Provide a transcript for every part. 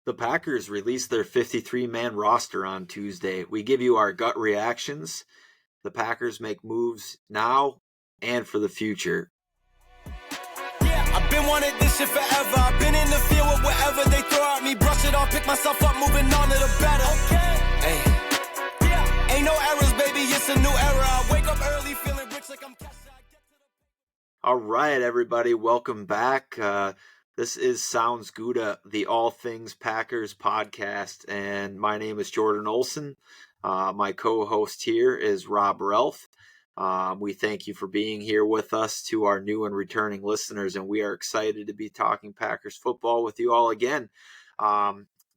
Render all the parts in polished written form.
The Packers released their 53-man roster on Tuesday. We give you our gut reactions. The Packers make moves now and for the future. Yeah, I've been wanting this shit forever. I've been in the field with whatever they throw at me. Brush it off, pick myself up, moving on to the better. Okay. Hey. Yeah, ain't no errors, baby. It's a new era. I wake up early feeling rich like I'm Kesha. All right, everybody, welcome back. This is Sounds Gouda, the All Things Packers podcast, and my name is Jordan Olson. My co-host here is Rob Rochell. We thank you for being here with us, to our new and returning listeners, and we are excited to be talking Packers football with you all again.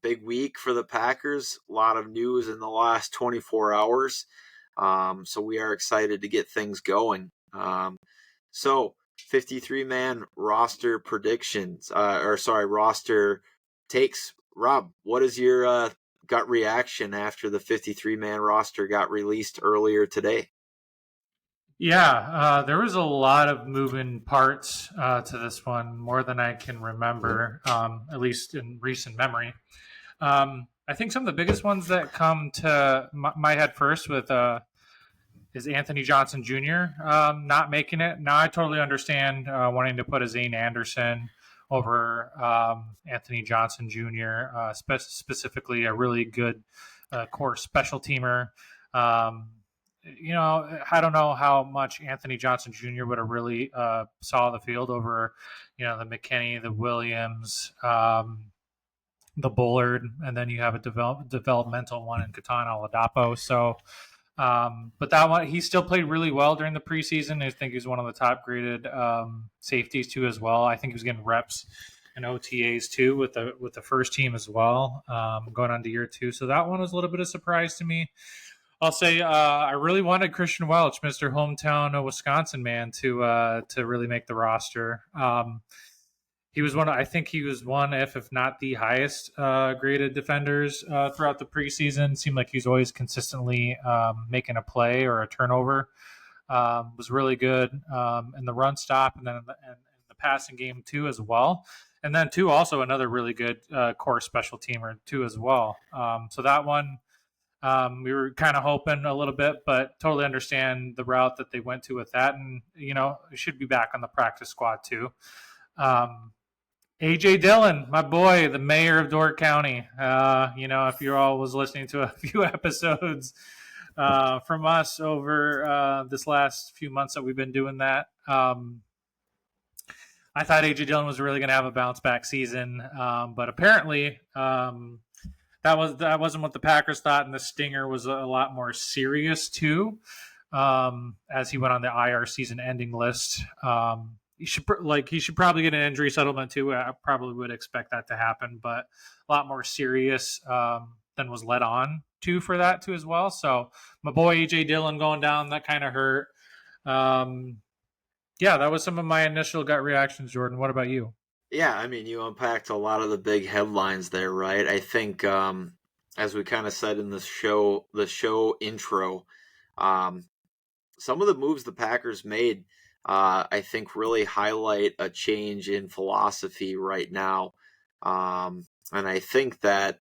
Big week for the Packers, a lot of news in the last 24 hours, so we are excited to get things going. So 53-man roster predictions, roster takes. Rob, what is your gut reaction after the 53-man roster got released earlier today? Yeah, there was a lot of moving parts to this one, more than I can remember, at least in recent memory. I think some of the biggest ones that come to my head first with is Anthony Johnson Jr. Not making it. Now I totally understand wanting to put a Zane Anderson over Anthony Johnson Jr., specifically a really good core special teamer. I don't know how much Anthony Johnson Jr. would have really saw the field over, the McKinney, the Williams, the Bullard, and then you have a developmental one in Katan Oladapo. So, but that one, he still played really well during the preseason. I think he's one of the top graded safeties too as well. I think he was getting reps and OTAs too with the first team as well, going on to year 2. So that one was a little bit of a surprise to me. I'll say I really wanted Christian Welch, Mr. Hometown Wisconsin man, to really make the roster. He was one, if not the highest graded defenders throughout the preseason. Seemed like he's always consistently making a play or a turnover. Was really good in the run stop and then in the passing game too as well. And then too, also another really good core special teamer too as well. So that one we were kind of hoping a little bit, but totally understand the route that they went to with that. And, should be back on the practice squad too. AJ Dillon, my boy, the mayor of Door County. If you all was listening to a few episodes from us over this last few months that we've been doing that, I thought AJ Dillon was really going to have a bounce back season, but apparently that wasn't what the Packers thought, and the stinger was a lot more serious too, as he went on the IR season ending list. He should probably get an injury settlement too. I probably would expect that to happen, but a lot more serious than was led on to for that too as well. So my boy AJ Dillon going down, that kind of hurt. That was some of my initial gut reactions. Jordan, what about you? Yeah, I mean, you unpacked a lot of the big headlines there, right? I think, as we kind of said in the show intro, some of the moves the Packers made, I think really highlight a change in philosophy right now. And I think that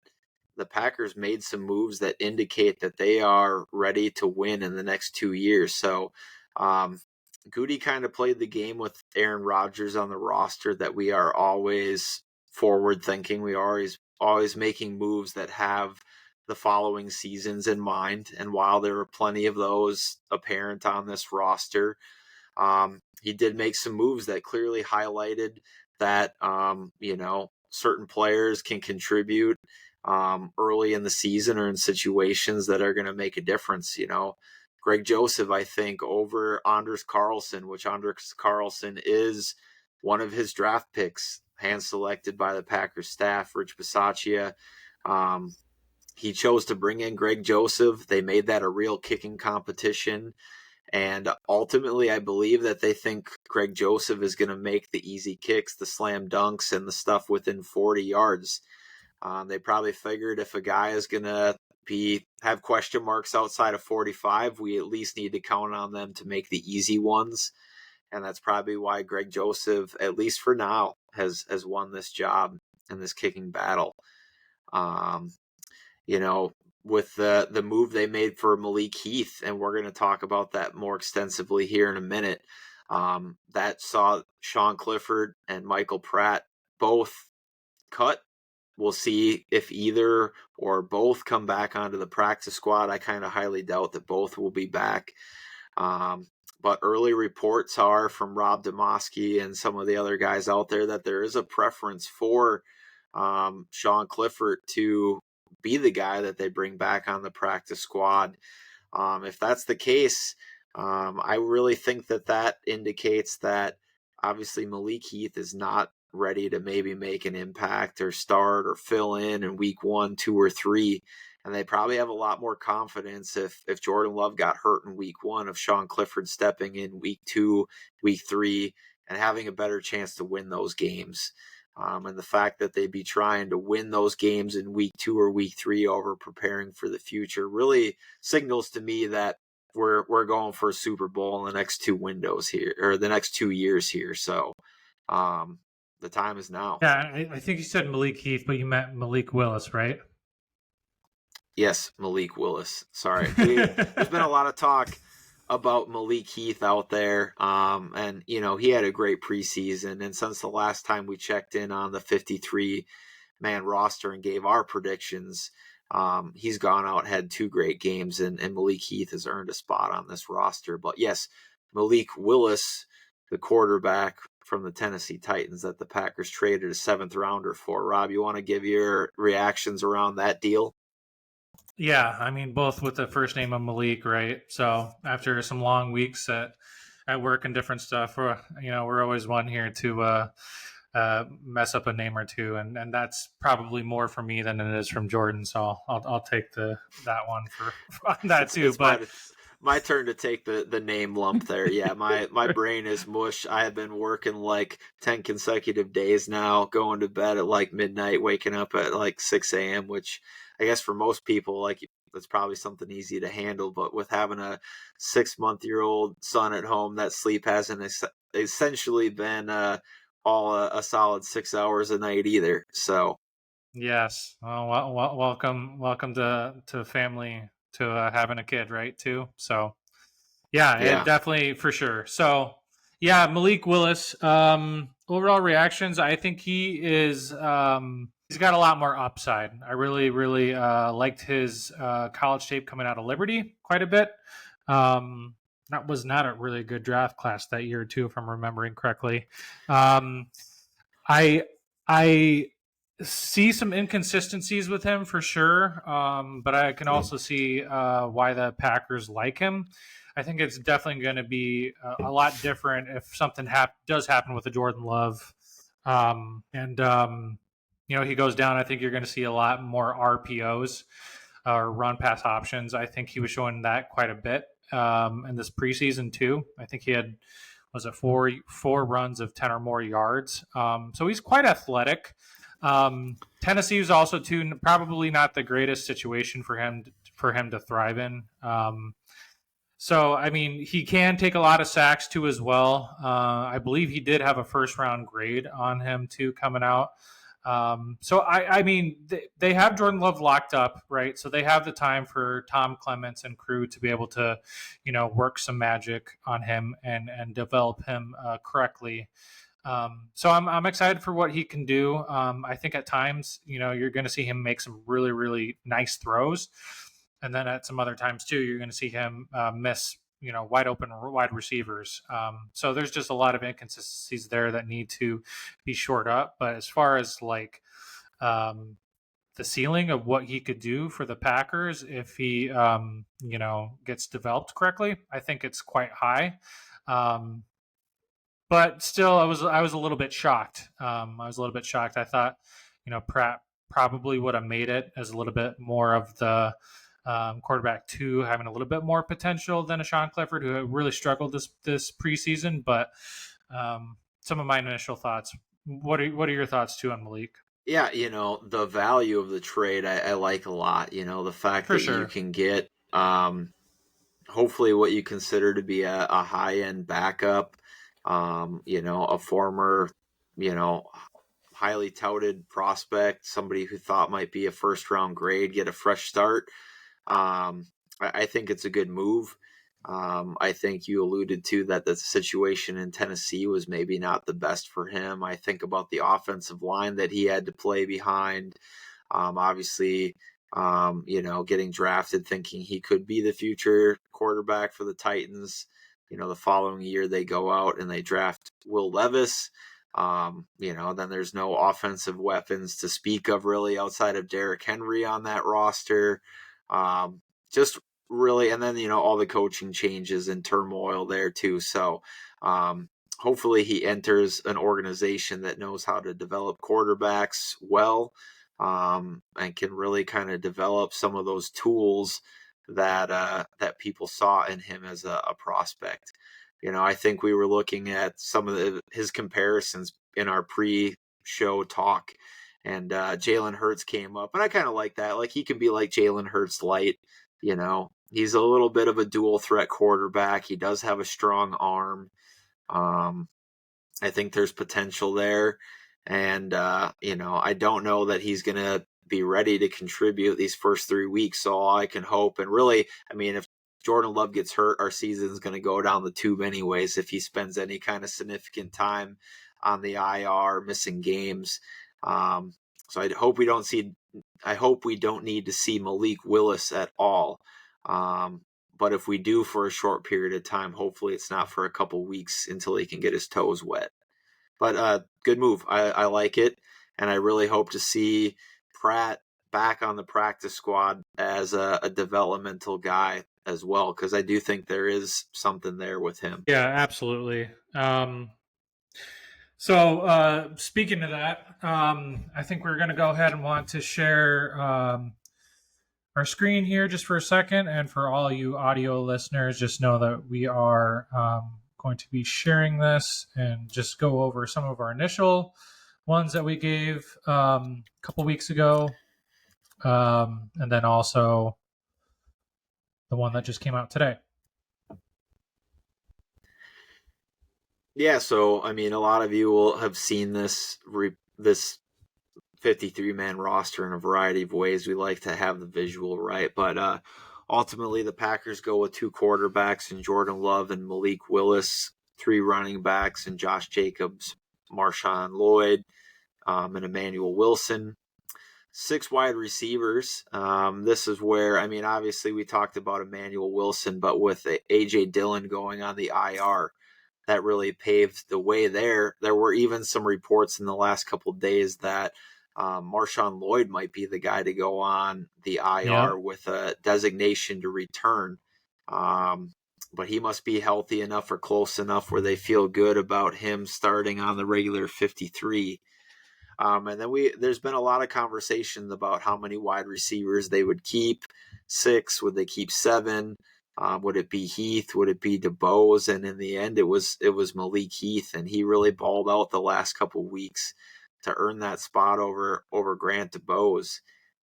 the Packers made some moves that indicate that they are ready to win in the next 2 years. So Goody kind of played the game with Aaron Rodgers on the roster, that we are always forward thinking. We are always making moves that have the following seasons in mind. And while there were plenty of those apparent on this roster, he did make some moves that clearly highlighted that, certain players can contribute early in the season or in situations that are going to make a difference. Greg Joseph, I think, over Andres Carlson, which Andres Carlson is one of his draft picks, hand-selected by the Packers staff, Rich Bisaccia. He chose to bring in Greg Joseph. They made that a real kicking competition. And ultimately, I believe that they think Greg Joseph is going to make the easy kicks, the slam dunks, and the stuff within 40 yards. They probably figured if a guy is going to have question marks outside of 45, we at least need to count on them to make the easy ones. And that's probably why Greg Joseph, at least for now, has won this job in this kicking battle. Um, you know, with the move they made for Malik Heath, and we're going to talk about that more extensively here in a minute. That saw Sean Clifford and Michael Pratt both cut. We'll see if either or both come back onto the practice squad. I kind of highly doubt that both will be back. But early reports are from Rob Demoski and some of the other guys out there that there is a preference for Sean Clifford to be the guy that they bring back on the practice squad. If that's the case, I really think that indicates that obviously Malik Heath is not ready to maybe make an impact or start or fill in week 1, 2, or 3. And they probably have a lot more confidence if Jordan Love got hurt in week 1 of Sean Clifford stepping in week 2, week 3, and having a better chance to win those games. And the fact that they'd be trying to win those games in week 2 or week 3 over preparing for the future really signals to me that we're going for a Super Bowl in the next 2 windows here, or the next 2 years here. So the time is now. Yeah, I think you said Malik Heath, but you meant Malik Willis, right? Yes, Malik Willis. Sorry. There's been a lot of talk about Malik Heath out there. And, he had a great preseason. And since the last time we checked in on the 53-man roster and gave our predictions, he's gone out, had 2 great games, and Malik Heath has earned a spot on this roster. But yes, Malik Willis, the quarterback from the Tennessee Titans that the Packers traded a 7th rounder for. Rob, you want to give your reactions around that deal? Yeah, I mean, both with the first name of Malik, right? So after some long weeks at work and different stuff, we're always one here to mess up a name or two, and that's probably more for me than it is from Jordan. So I'll take that one for that too. But my turn to take the name lump there. Yeah, my brain is mush. I have been working like 10 consecutive days now, going to bed at like midnight, waking up at like 6 a.m., which I guess for most people, like, that's probably something easy to handle. But with having a 6-month-old son at home, that sleep hasn't essentially been all a solid 6 hours a night either. So yes, well, welcome to family, to having a kid, right? Too. So yeah, it definitely, for sure. So yeah, Malik Willis. Overall reactions, I think he is. He's got a lot more upside. I really, really liked his college tape coming out of Liberty quite a bit. That was not a really good draft class that year too, if I'm remembering correctly. I see some inconsistencies with him for sure, but I can also see why the Packers like him. I think it's definitely going to be a lot different if something does happen with the Jordan Love, he goes down. I think you're going to see a lot more RPOs or run pass options. I think he was showing that quite a bit in this preseason too. I think he had, was it four runs of 10 or more yards. So he's quite athletic. Tennessee is also too, probably not the greatest situation for him to thrive in. So, I mean, he can take a lot of sacks too as well. I believe he did have a first-round grade on him too coming out. So, I mean, they have Jordan Love locked up, right? So they have the time for Tom Clements and crew to be able to, work some magic on him and develop him correctly. So I'm excited for what he can do. I think at times, you're going to see him make some really, really nice throws. And then at some other times too, you're going to see him miss, wide open wide receivers. So there's just a lot of inconsistencies there that need to be shored up. But as far as like the ceiling of what he could do for the Packers, if he, gets developed correctly, I think it's quite high. But still, I was a little bit shocked. I thought, Pratt probably would have made it as a little bit more of the quarterback 2, having a little bit more potential than a Sean Clifford, who really struggled this preseason. But some of my initial thoughts. What are your thoughts too on Malik? Yeah, the value of the trade I like a lot. The fact that you can get hopefully what you consider to be a high end backup. A former, highly touted prospect, somebody who thought might be a first-round grade, get a fresh start. I think it's a good move. I think you alluded to that the situation in Tennessee was maybe not the best for him. I think about the offensive line that he had to play behind. Obviously, getting drafted thinking he could be the future quarterback for the Titans. The following year they go out and they draft Will Levis. Then there's no offensive weapons to speak of really outside of Derrick Henry on that roster. Just really, and then, all the coaching changes and turmoil there too. So hopefully he enters an organization that knows how to develop quarterbacks well, and can really kind of develop some of those tools that people saw in him as a prospect. I think we were looking at some of his comparisons in our pre-show talk, and Jalen Hurts came up, and I kind of like that. Like, he can be like Jalen Hurts light. He's a little bit of a dual threat quarterback. He does have a strong arm. I think there's potential there. And, I don't know that he's going to be ready to contribute these first 3 weeks. So all I can hope, and really, if Jordan Love gets hurt, our season's going to go down the tube anyways if he spends any kind of significant time on the IR, missing games. So I hope we don't need to see Malik Willis at all. But if we do for a short period of time, hopefully it's not for a couple weeks until he can get his toes wet. But good move. I like it. And I really hope to see Pratt back on the practice squad as a developmental guy as well, because I do think there is something there with him. Yeah, absolutely. So speaking of that, I think we're going to go ahead and want to share our screen here just for a second. And for all you audio listeners, just know that we are going to be sharing this and just go over some of our initial ones that we gave a couple weeks ago. And then also the one that just came out today. Yeah, so a lot of you will have seen this 53-man roster in a variety of ways. We like to have the visual, right? But ultimately, the Packers go with 2 quarterbacks in Jordan Love and Malik Willis, 3 running backs in Josh Jacobs, Marshawn Lloyd, and Emmanuel Wilson. 6 wide receivers. This is where, obviously we talked about Emmanuel Wilson, but with A.J. Dillon going on the IR, that really paved the way there. There were even some reports in the last couple of days that Marshawn Lloyd might be the guy to go on the IR with a designation to return. But he must be healthy enough or close enough where they feel good about him starting on the regular 53. And then there's been a lot of conversation about how many wide receivers they would keep. 6, would they keep 7? Would it be Heath? Would it be DeBose? And in the end, it was Malik Heath, and he really balled out the last couple of weeks to earn that spot over Grant DeBose.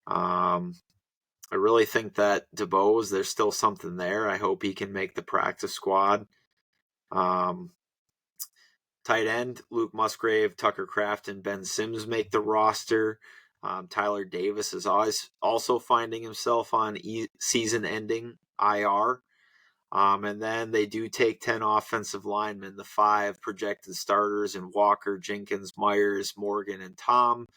I really think that DeBose, there's still something there. I hope he can make the practice squad. Tight end, Luke Musgrave, Tucker Kraft, and Ben Sims make the roster. Tyler Davis is also finding himself on season-ending IR. And then they do take 10 offensive linemen, the 5 projected starters in Walker, Jenkins, Myers, Morgan, and Tom.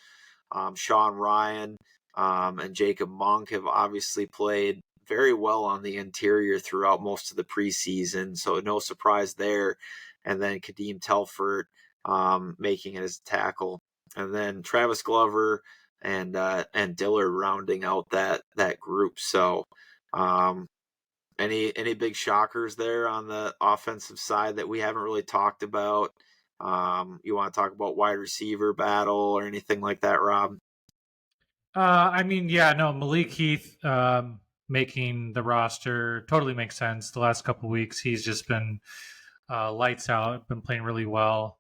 Sean Ryan and Jacob Monk have obviously played very well on the interior throughout most of the preseason, so no surprise there. And then Kadeem Telford making it as a tackle. And then Travis Glover and Dillard rounding out that group. So any big shockers there on the offensive side that we haven't really talked about? You want to talk about wide receiver battle or anything like that, Rob? Malik Heath making the roster totally makes sense. The last couple of weeks, he's just been lights out, been playing really well.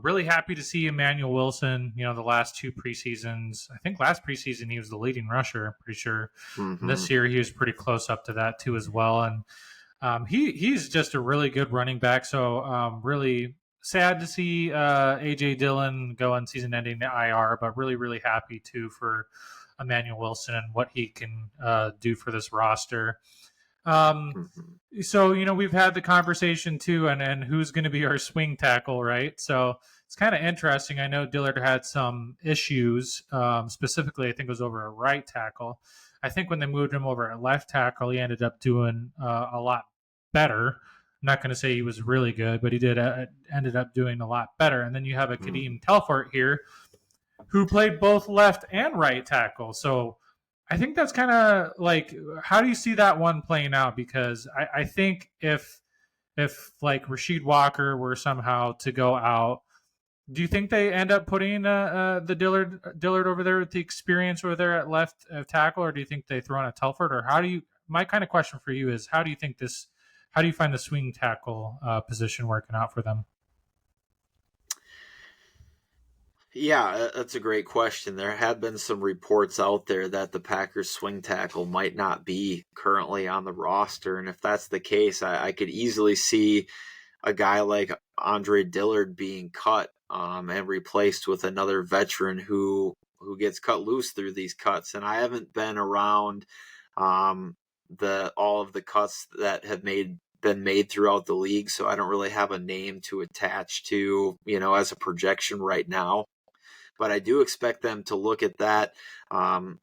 Really happy to see Emmanuel Wilson, the last 2 preseasons. I think last preseason he was the leading rusher, I'm pretty sure. Mm-hmm. This year he was pretty close up to that too as well. And he's just a really good running back. So really sad to see A.J. Dillon go on season-ending IR, but really, really happy too for Emmanuel Wilson and what he can do for this roster. So, we've had the conversation too, and who's going to be our swing tackle, right? So it's kind of interesting. I know Dillard had some issues, specifically, I think it was over a right tackle. I think when they moved him over at left tackle, he ended up doing a lot better. I'm not going to say he was really good, but he did ended up doing a lot better. And then you have a Kadeem Telfort here who played both left and right tackle. So I think that's kind of like, how do you see that one playing out? Because I think if like Rasheed Walker were somehow to go out, do you think they end up putting the Dillard over there with the experience over there at left tackle, or do you think they throw in a Telford? Or how do you? My kind of question for you is, how do you think this? How do you find the swing tackle position working out for them? Yeah, that's a great question. There have been some reports out there that the Packers swing tackle might not be currently on the roster. And if that's the case, I could easily see a guy like Andre Dillard being cut and replaced with another veteran who gets cut loose through these cuts. And I haven't been around all of the cuts that have been made throughout the league, so I don't really have a name to attach to, as a projection right now. But I do expect them to look at that,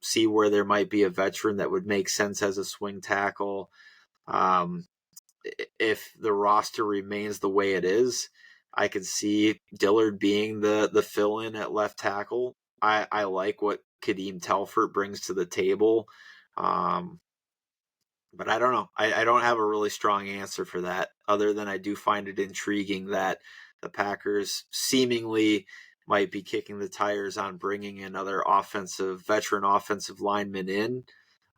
see where there might be a veteran that would make sense as a swing tackle. If the roster remains the way it is, I could see Dillard being the fill-in at left tackle. I like what Kadeem Telfort brings to the table. But I don't know. I don't have a really strong answer for that, other than I do find it intriguing that the Packers seemingly might be kicking the tires on bringing another veteran offensive lineman in,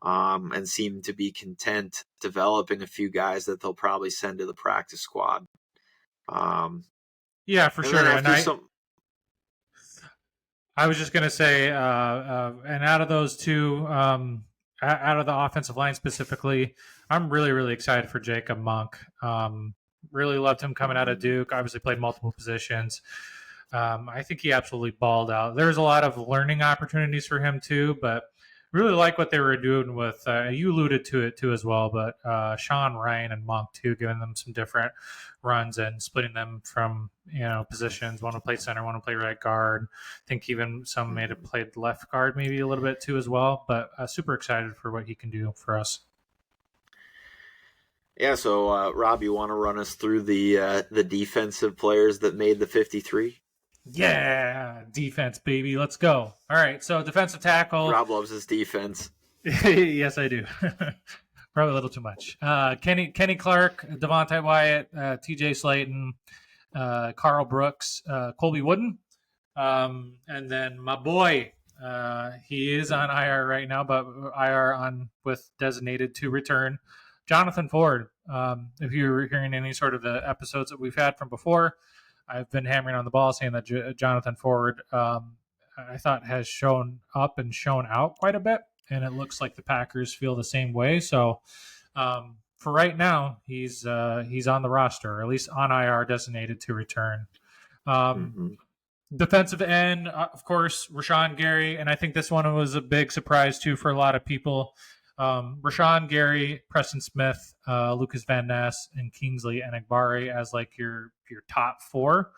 and seem to be content developing a few guys that they'll probably send to the practice squad. Yeah, for sure. And I was just going to say, and out of those two, out of the offensive line specifically, I'm really, really excited for Jacob Monk. Really loved him coming out of Duke. Obviously played multiple positions. I think he absolutely balled out. There's a lot of learning opportunities for him too, but really like what they were doing with, you alluded to it too as well, but Sean Ryan and Monk too, giving them some different runs and splitting them from, positions. One will play center, one will play right guard. I think even some may have played left guard maybe a little bit too as well, but super excited for what he can do for us. Yeah, so Rob, you want to run us through the defensive players that made the 53? Yeah, defense, baby. Let's go. All right, so defensive tackle. Rob loves his defense. Yes, I do. Probably a little too much. Kenny Clark, Devontae Wyatt, TJ Slayton, Carl Brooks, Colby Wooden, and then my boy. He is on IR right now, but IR with designated to return. Jonathan Ford. If you're hearing any sort of the episodes that we've had from before, I've been hammering on the ball saying that Jonathan Ford, I thought, has shown up and shown out quite a bit, and it looks like the Packers feel the same way. So for right now, he's on the roster, or at least on IR, designated to return. Defensive end, of course, Rashawn Gary, and I think this one was a big surprise too for a lot of people. Rashawn Gary, Preston Smith, Lucas Van Ness, and Kingsley Enagbare as like your top four.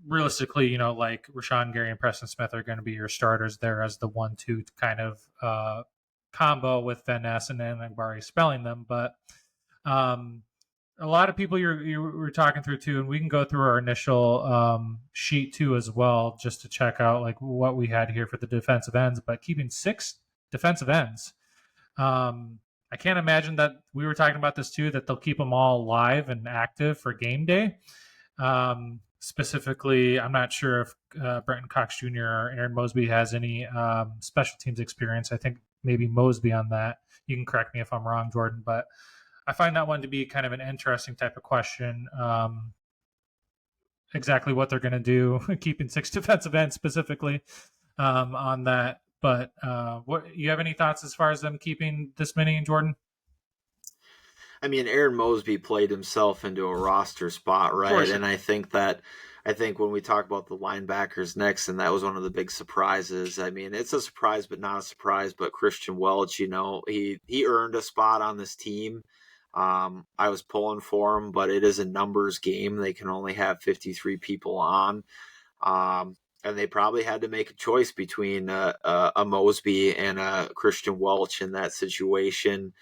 Realistically, like Rashawn Gary and Preston Smith are going to be your starters there as the 1-2 kind of combo with Van Ness and Enagbare spelling them. But a lot of people you were talking through too, and we can go through our initial sheet too as well, just to check out like what we had here for the defensive ends. But keeping 6 defensive ends. I can't imagine that we were talking about this too, that they'll keep them all live and active for game day. Specifically, I'm not sure if Brenton Cox Jr. or Aaron Mosby has any special teams experience. I think maybe Mosby on that. You can correct me if I'm wrong, Jordan, but I find that one to be kind of an interesting type of question. Exactly what they're going to do, keeping 6 defensive ends specifically on that. But what you have any thoughts as far as them keeping this many, Jordan? I mean, Aaron Mosby played himself into a roster spot, right? And I think when we talk about the linebackers next, and that was one of the big surprises. I mean, it's a surprise, but not a surprise. But Christian Welch, he earned a spot on this team. I was pulling for him, but it is a numbers game. They can only have 53 people on. And they probably had to make a choice between a Mosby and a Christian Welch in that situation.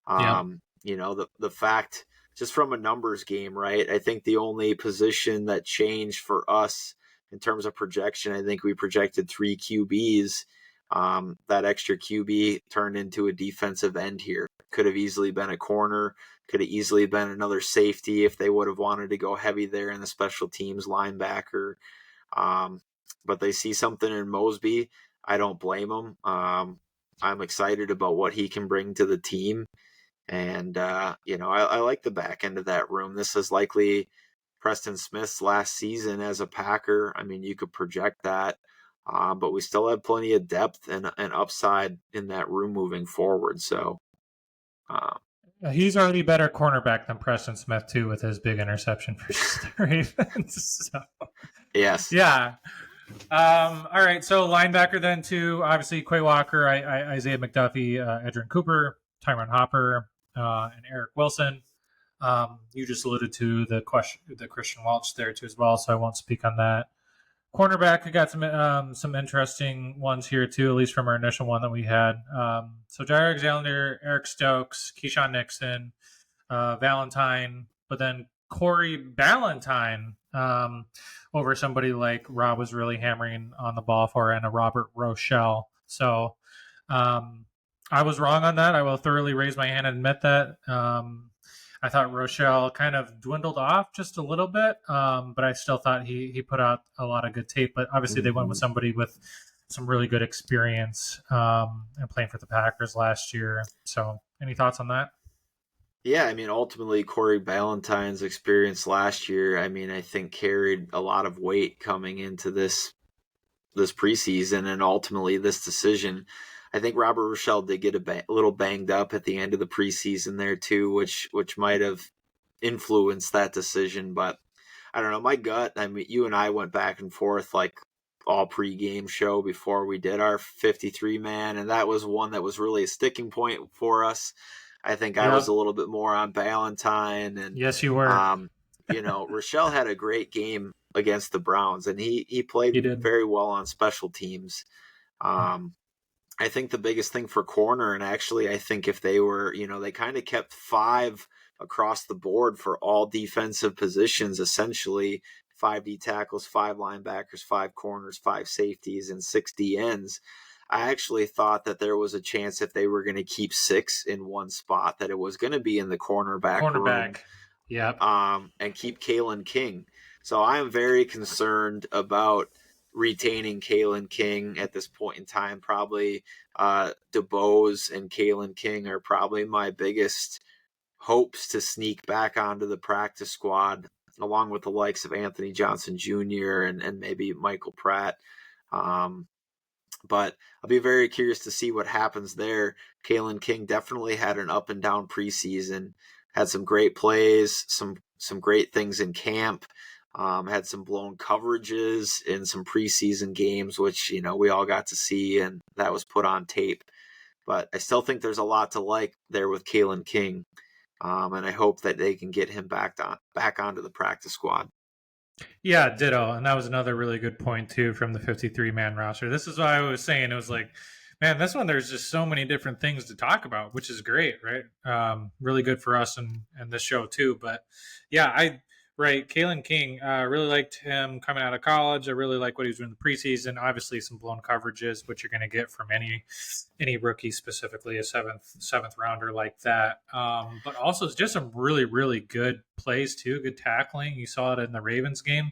The fact, just from a numbers game, right? I think the only position that changed for us in terms of projection, I think we projected 3 QBs. That extra QB turned into a defensive end here. Could have easily been a corner, could have easily been another safety if they would have wanted to go heavy there in the special teams linebacker. But they see something in Mosby. I don't blame them. I'm excited about what he can bring to the team. And, I like the back end of that room. This is likely Preston Smith's last season as a Packer. I mean, you could project that. But we still have plenty of depth and upside in that room moving forward. So he's already better cornerback than Preston Smith, too, with his big interception for the Ravens. So, yes. Yeah. All right. So linebacker then, too. Obviously, Quay Walker, Isaiah McDuffie, Edrin Cooper, Tyron Hopper, and Eric Wilson. You just alluded to the Christian Welch there, too, as well, so I won't speak on that. Cornerback, we got some interesting ones here too, at least from our initial one that we had. So Jair Alexander, Eric Stokes, Keyshawn Nixon, Valentine, but then Corey Ballentine over somebody like Rob was really hammering on the ball for, and a Robert Rochell. So I was wrong on that. I will thoroughly raise my hand and admit that. I thought Rochelle kind of dwindled off just a little bit, but I still thought he put out a lot of good tape. But obviously they went with somebody with some really good experience and playing for the Packers last year. So any thoughts on that? Yeah, I mean, ultimately, Corey Ballentine's experience last year, I mean, I think carried a lot of weight coming into this preseason and ultimately this decision. I think Robert Rochell did get a little banged up at the end of the preseason there too, which might have influenced that decision. But I don't know, my gut, I mean, you and I went back and forth like all pregame show before we did our 53-man, and that was one that was really a sticking point for us. I think I was a little bit more on Ballentine. And yes, you were. Rochell had a great game against the Browns, and he played very well on special teams. I think the biggest thing for corner, and actually I think if they were, they kind of kept 5 across the board for all defensive positions, essentially 5 D tackles, 5 linebackers, 5 corners, 5 safeties, and 6 D ends. I actually thought that there was a chance if they were going to keep 6 in one spot that it was going to be in the cornerback room. Yep. And keep Kaelin King. So I am very concerned about retaining Kaelin King at this point in time. Probably DeBose and Kaelin King are probably my biggest hopes to sneak back onto the practice squad, along with the likes of Anthony Johnson Jr. and maybe Michael Pratt. But I'll be very curious to see what happens there. Kaelin King definitely had an up and down preseason, had some great plays, some great things in camp. Had some blown coverages in some preseason games, which, we all got to see, and that was put on tape. But I still think there's a lot to like there with Kaelin King, and I hope that they can get him back onto the practice squad. Yeah, ditto. And that was another really good point, too, from the 53-man roster. This is what I was saying. It was like, man, this one, there's just so many different things to talk about, which is great, right? Really good for us and this show, too. But, yeah, Right, Kaelin King, really liked him coming out of college. I really like what he was doing in the preseason. Obviously, some blown coverages, which you're going to get from any rookie, specifically a seventh rounder like that. But also just some really, really good plays too. Good tackling. You saw it in the Ravens game.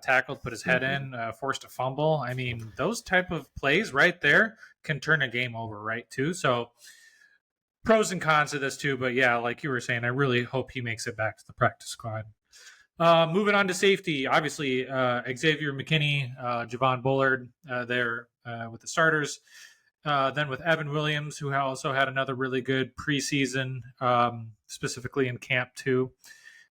Tackled, put his head in, forced a fumble. I mean, those type of plays right there can turn a game over, right? Too. So pros and cons to this too. But yeah, like you were saying, I really hope he makes it back to the practice squad. Moving on to safety, obviously Xavier McKinney, Javon Bullard there with the starters. Then with Evan Williams, who also had another really good preseason, specifically in camp too.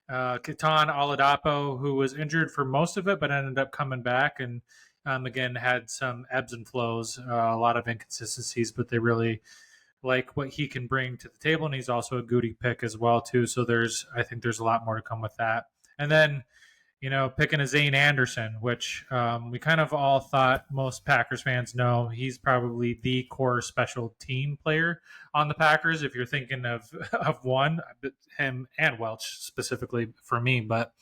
Ketan Oladapo, who was injured for most of it, but ended up coming back and again had some ebbs and flows, a lot of inconsistencies, but they really like what he can bring to the table, and he's also a Goody pick as well too. So I think there's a lot more to come with that. And then picking a Zane Anderson, which we kind of all thought, most Packers fans know he's probably the core special team player on the Packers. If you're thinking of one, him and Welch specifically for me, but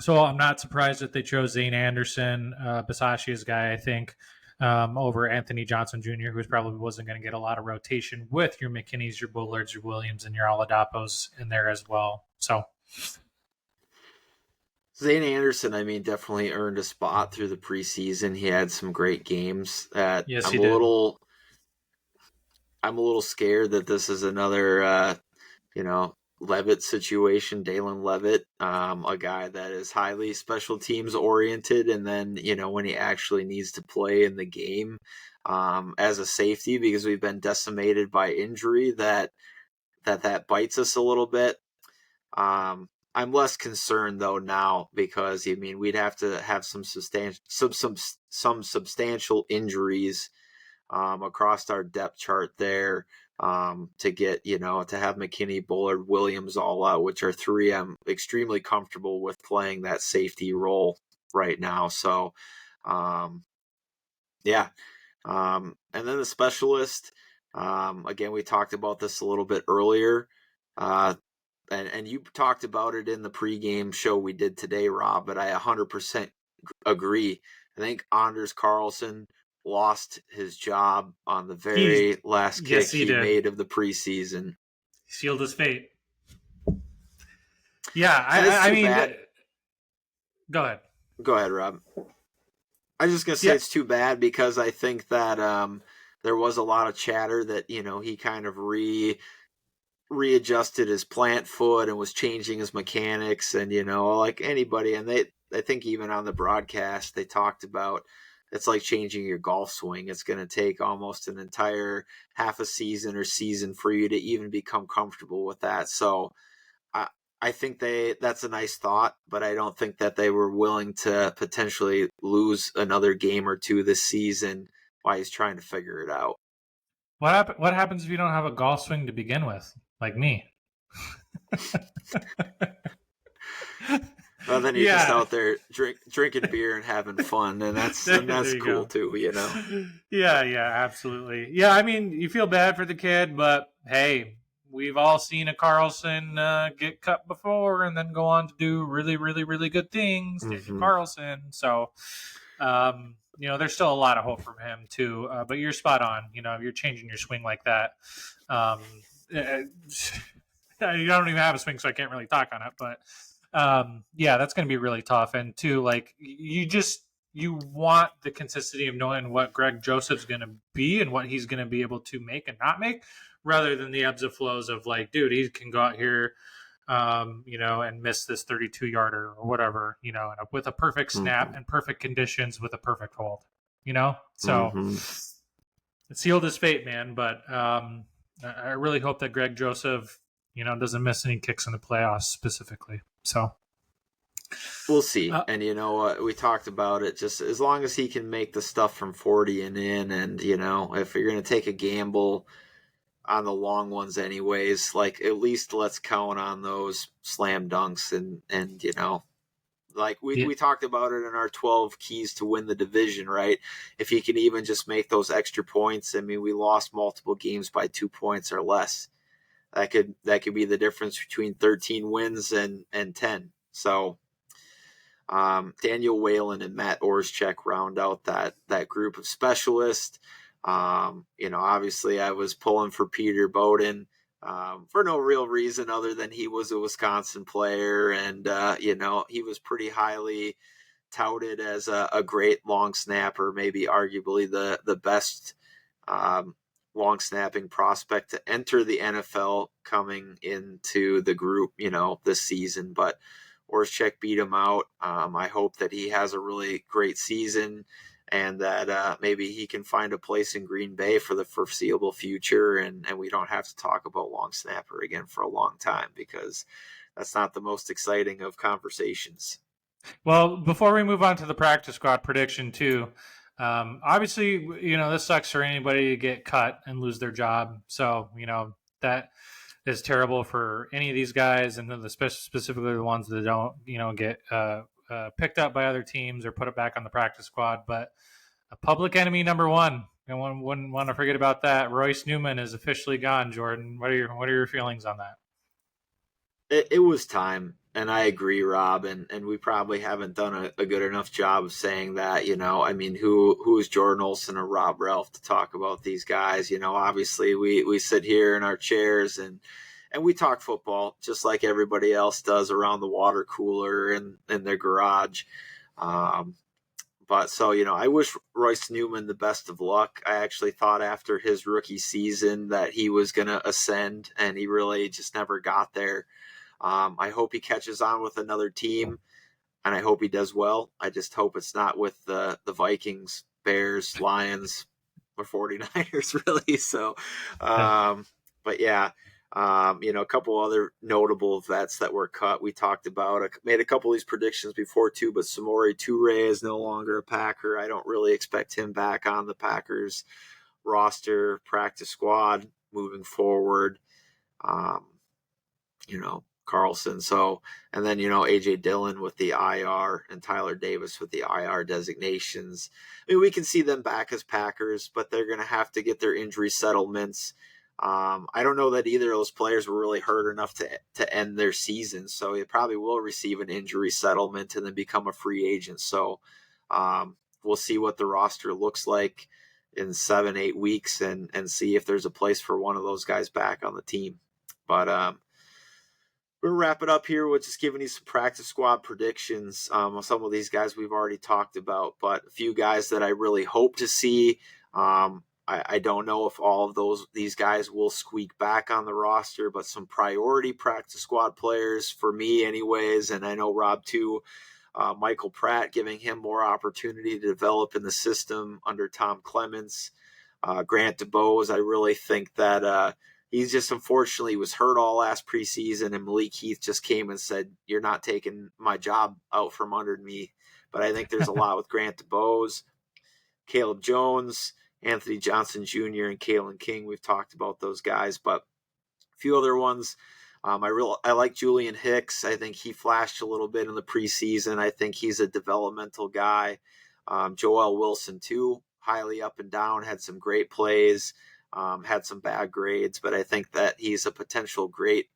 so I'm not surprised that they chose Zane Anderson, Bisaccia's guy, I think, over Anthony Johnson Jr., who probably wasn't going to get a lot of rotation with your McKinneys, your Bullards, your Williams, and your Oladapos in there as well. So Zane Anderson, I mean, definitely earned a spot through the preseason. He had some great games. Yes, I'm he a did. little scared that this is another, Levitt situation. Dalen Levitt, a guy that is highly special teams oriented, and then when he actually needs to play in the game as a safety, because we've been decimated by injury, that bites us a little bit. I'm less concerned though now, because we'd have to have some substantial injuries across our depth chart there to get to have McKinney, Bullard, Williams all out, which are three I'm extremely comfortable with playing that safety role right now. So yeah. And then the specialist, again, we talked about this a little bit earlier. And you talked about it in the pregame show we did today, Rob, but I 100% agree. I think Andres Carlson lost his job on the very last kick he made of the preseason. He sealed his fate. Yeah, I mean, go ahead. Go ahead, Rob. I was just going to say it's too bad, because I think that there was a lot of chatter that, he kind of readjusted his plant foot and was changing his mechanics, and like anybody, and I think even on the broadcast they talked about it's like changing your golf swing. It's going to take almost an entire half a season or season for you to even become comfortable with that. So I think that's a nice thought, but I don't think that they were willing to potentially lose another game or two this season while he's trying to figure it out. What happens if you don't have a golf swing to begin with, like me? Well, then you're just out there drinking beer and having fun, and that's cool too, Yeah, absolutely. Yeah, I mean, you feel bad for the kid, but hey, we've all seen a Carlson get cut before and then go on to do really, really, really good things. Daniel Carlson. So, there's still a lot of hope from him too. But you're spot on. If you're changing your swing like that, you don't even have a swing, so I can't really talk on it. But that's going to be really tough. And two, like you want the consistency of knowing what Greg Joseph's going to be and what he's going to be able to make and not make, rather than the ebbs and flows of like, dude, he can go out here, and miss this 32-yarder or whatever, and with a perfect snap and perfect conditions with a perfect hold, So it sealed his fate, man. But I really hope that Greg Joseph, doesn't miss any kicks in the playoffs specifically. So we'll see. And we talked about it, just as long as he can make the stuff from 40 and in, and if you're going to take a gamble on the long ones anyways, like at least let's count on those slam dunks, and like we talked about it in our 12 keys to win the division, right? If he can even just make those extra points, we lost multiple games by 2 points or less. That could be the difference between 13 wins and 10. So Daniel Whalen and Matt Orszczek round out that group of specialists. Obviously I was pulling for Peter Bowden for no real reason other than he was a Wisconsin player, and he was pretty highly touted as a great long snapper, maybe arguably the best long snapping prospect to enter the NFL coming into the group, this season. But Orszczek beat him out. I hope that he has a really great season. and that maybe he can find a place in Green Bay for the foreseeable future, and we don't have to talk about long snapper again for a long time, because that's not the most exciting of conversations. Well, before we move on to the practice squad prediction too, obviously, this sucks for anybody to get cut and lose their job. So, that is terrible for any of these guys, and then specifically the ones that don't, get picked up by other teams or put it back on the practice squad. But a public enemy number one, I wouldn't want to forget about that. Royce Newman is officially gone. Jordan, what are your feelings on that? It was time, and I agree, Rob, and we probably haven't done a good enough job of saying that. I mean, who is Jordan Olson or Rob Ralph to talk about these guys? Obviously we sit here in our chairs and we talk football just like everybody else does around the water cooler and in their garage. But so, I wish Royce Newman the best of luck. I actually thought after his rookie season that he was going to ascend, and he really just never got there. I hope he catches on with another team, and I hope he does well. I just hope it's not with the Vikings, Bears, Lions, or 49ers, really. So, but yeah, a couple other notable vets that were cut. We talked about, I made a couple of these predictions before too, but Samori Toure is no longer a Packer. I don't really expect him back on the Packers roster, practice squad moving forward. Carlson. So, and then, AJ Dillon with the IR and Tyler Davis with the IR designations. I mean, we can see them back as Packers, but they're going to have to get their injury settlements. I don't know that either of those players were really hurt enough to end their season. So they probably will receive an injury settlement and then become a free agent. So we'll see what the roster looks like in 7-8 weeks and see if there's a place for one of those guys back on the team. But, we'll wrap it up here with just giving you some practice squad predictions. Some of these guys we've already talked about, but a few guys that I really hope to see. I don't know if all of these guys will squeak back on the roster, but some priority practice squad players for me anyways, and I know Rob too. Michael Pratt, giving him more opportunity to develop in the system under Tom Clements. Grant DeBose, I really think that he's just unfortunately was hurt all last preseason, and Malik Heath just came and said, "You're not taking my job out from under me." But I think there's a lot with Grant DeBose, Caleb Jones, Anthony Johnson Jr., and Kaelin King. We've talked about those guys, but a few other ones. I like Julian Hicks. I think he flashed a little bit in the preseason. I think he's a developmental guy. Joel Wilson too, highly up and down, had some great plays. Had some bad grades, but I think that he's a potential great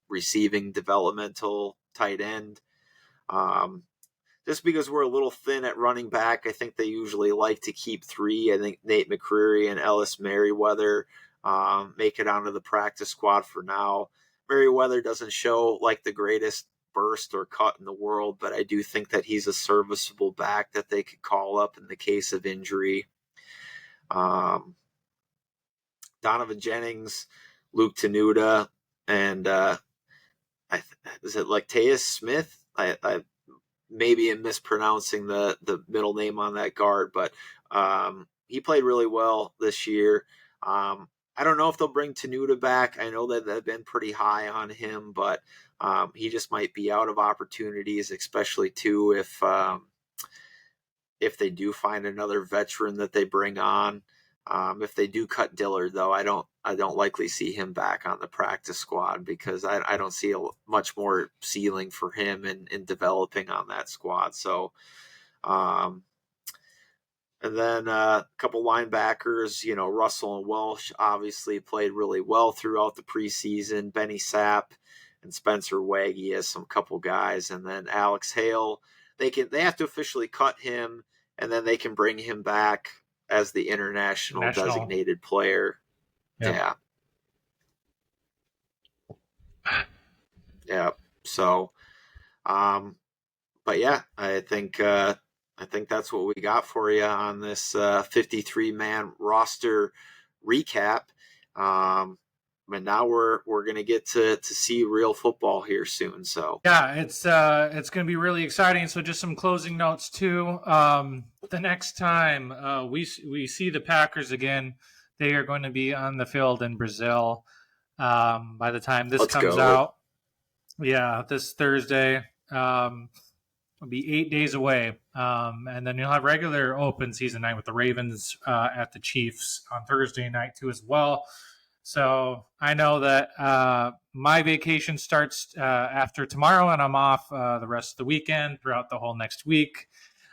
receiving developmental tight end. Just because we're a little thin at running back, I think they usually like to keep three. I think Nate McCreary and Ellis Merriweather make it onto the practice squad for now. Merriweather doesn't show like the greatest burst or cut in the world, but I do think that he's a serviceable back that they could call up in the case of injury. Donovan Jennings, Luke Tenuta, and is it like Teus Smith? I maybe am mispronouncing the middle name on that guard, but he played really well this year. I don't know if they'll bring Tenuta back. I know that they've been pretty high on him, but he just might be out of opportunities, especially too if they do find another veteran that they bring on. If they do cut Dillard, though, I don't likely see him back on the practice squad because I don't see much more ceiling for him in developing on that squad. So, and then a couple linebackers, Russell and Welsh obviously played really well throughout the preseason. Benny Sapp and Spencer Waggy as some couple guys, and then Alex Hale. They have to officially cut him, and then they can bring him back as the international designated player. Yeah. So, but yeah, I think that's what we got for you on this 53-man roster recap. but now we're going to get to see real football here soon. So yeah, it's going to be really exciting. So just some closing notes too. The next time we see the Packers again, they are going to be on the field in Brazil. By the time this comes out, this Thursday, it'll be 8 days away. And then you'll have regular open season night with the Ravens at the Chiefs on Thursday night too as well. So I know that my vacation starts after tomorrow, and I'm off the rest of the weekend throughout the whole next week.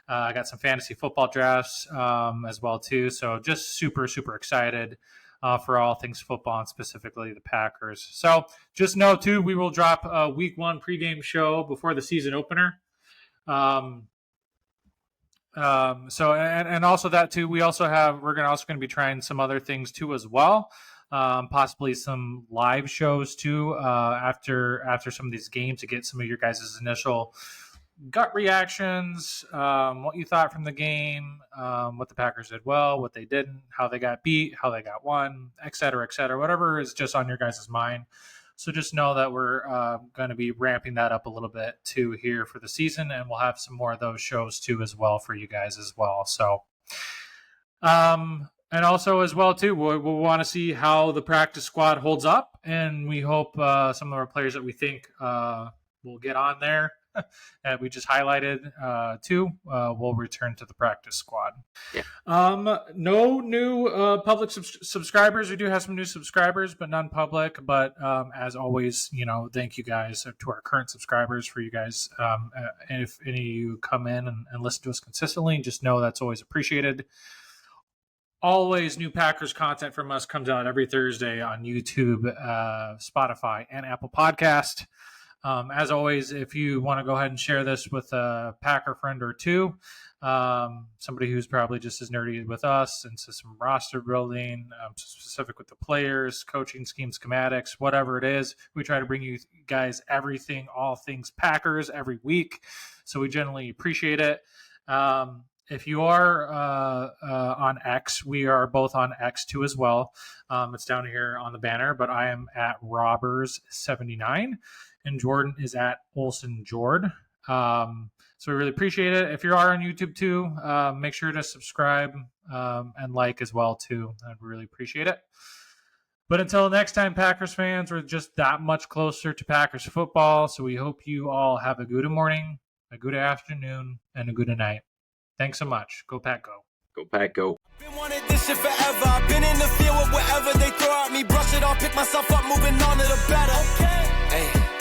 I got some fantasy football drafts as well too. So just super, super excited for all things football and specifically the Packers. So just know too, we will drop a week 1 pregame show before the season opener. So also that too, we're also going to be trying some other things too as well. Possibly some live shows too after some of these games to get some of your guys' initial gut reactions, what you thought from the game, what the Packers did well, what they didn't, how they got beat, how they got won, et cetera, whatever is just on your guys' mind. So just know that we're going to be ramping that up a little bit too here for the season, and we'll have some more of those shows too as well for you guys as well. So and also as well too, we'll want to see how the practice squad holds up, and we hope some of our players that we think will get on there that we just highlighted too will return to the practice squad. Yeah. No new public subscribers. We do have some new subscribers, but none public. But as always, thank you guys to our current subscribers for you guys. And if any of you come in and listen to us consistently, just know that's always appreciated. Always new Packers content from us comes out every Thursday on YouTube, Spotify, and Apple Podcast. As always, if you want to go ahead and share this with a Packer friend or two, somebody who's probably just as nerdy with us, and so some roster building, specific with the players, coaching scheme, schematics, whatever it is, we try to bring you guys everything, all things Packers every week. So we generally appreciate it. If you are on X, we are both on X too as well. It's down here on the banner, but I am at Robbers79. And Jordan is at Olson Jord. So we really appreciate it. If you are on YouTube too, make sure to subscribe and like as well too. I'd really appreciate it. But until next time, Packers fans, we're just that much closer to Packers football. So we hope you all have a good morning, a good afternoon, and a good night. Thanks so much. Go Pack Go. Go Pack Go. Been wanted this shit forever. I've been in the field with whatever they throw at me. Brush it off, pick myself up, moving on to the better. Okay. Hey.